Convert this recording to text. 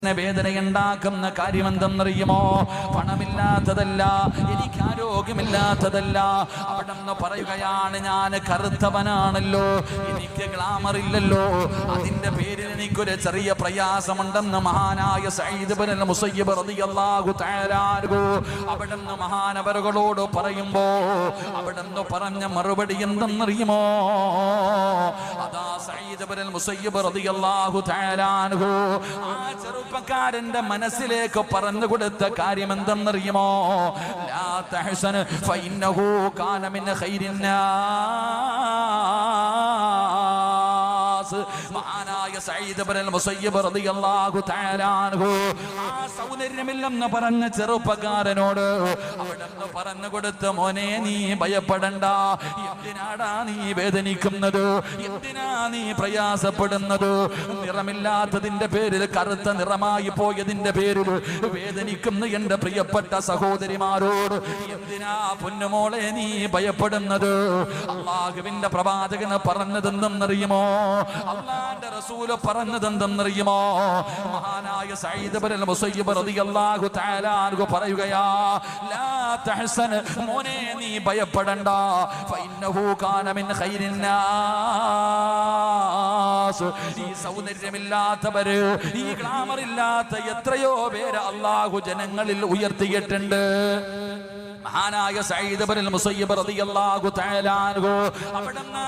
വേദനയുണ്ടാക്കുന്ന കാര്യമെന്തെന്നറിയുമോ? പണമില്ലാത്തതല്ല, എനിക്ക് ആരോഗ്യമില്ലാത്തതല്ല. അവിടെ നിന്ന് പറയുകയാണ്, ഞാൻ കറുത്തവനാണല്ലോ, എനിക്ക് ഗ്ലാമർ ഇല്ലല്ലോ, അതിന്റെ പേരിൽ എനിക്കൊരു ചെറിയ പ്രയാസമുണ്ടെന്ന് മഹാനായ സഈദ് ഇബ്നുൽ മുസയ്യിബ് റളിയല്ലാഹു തആല അൻഹു അവിടെ നിന്ന് മഹാനവറുകളോട് പറയുമ്പോ അവിടെ നിന്ന് പറഞ്ഞ മറുപടി എന്തെന്നറിയുമോ? അതാ സഈദ് ഇബ്നുൽ മുസയ്യിബ് റളിയല്ലാഹു തആല അൻഹു ആ ചെറുപ്പക്കാരന്റെ മനസ്സിലേക്ക് പറഞ്ഞു കൊടുത്ത കാര്യം എന്തെന്നറിയുമോ? ലാ തഹ്സൻ ഫഇന്നഹു കാന മിൻ ഖൈരിന്നാസ്. മഹാനായ സഈദ് ഇബ്നുൽ മുസയ്യിബ് റളിയല്ലാഹു തആല അൻഹു ആ സൗന്ദര്യമില്ലെന്ന് പറഞ്ഞ ചെറുപ്പക്കാരനോട് അവിടെന്ന് പറഞ്ഞു കൊടുത്ത, മോനെ നീ ഭയപ്പെടണ്ട, എന്തിനാടാ നീ വേദനിക്കുന്നത്, എന്തിനാ നീ പ്രയാസപ്പെടുന്നത്? നിറമില്ലാത്തതിന്റെ പേരിൽ, കറുത്ത നിറമായി പോയതിന്റെ പേരിൽ വേദനിക്കുന്ന എന്റെ പ്രിയപ്പെട്ട സഹോദരിമാരോട് എന്തിനാ പൊന്നുമോളെ നീ ഭയപ്പെടുന്നത്? അല്ലാഹുവിന്റെ പ്രവാചകന് പറഞ്ഞതെന്തെന്നറിയുമോ? അല്ലാഹുവിന്റെ റസൂല് പറഞ്ഞതെന്തെന്നറിയുമോ? മഹാനായ സഈദ് ഇബ്നുൽ മുസയ്യിബ് റളിയല്ലാഹു തആല അൻഹു പറയുകയാ, ലാ തഹ്സൻ, മോനെ നീ ഭയപ്പെടണ്ട, ഫഇന്നഹു കാന മിൻ ഖൈരിന്നാസ്. ഈ സൗന്ദര്യമില്ലാത്തവര്, ഈ ഗ്ലാമർ ഇല്ലാത്ത എത്രയോ പേര് അല്ലാഹു ജനങ്ങളിൽ ഉയർത്തിയിട്ടുണ്ട്. മഹാനായ സഈദ് ഇബ്നുൽ മുസയ്യിബ് റളിയല്ലാഹു തആല അൻഹു അവിടുന്ന്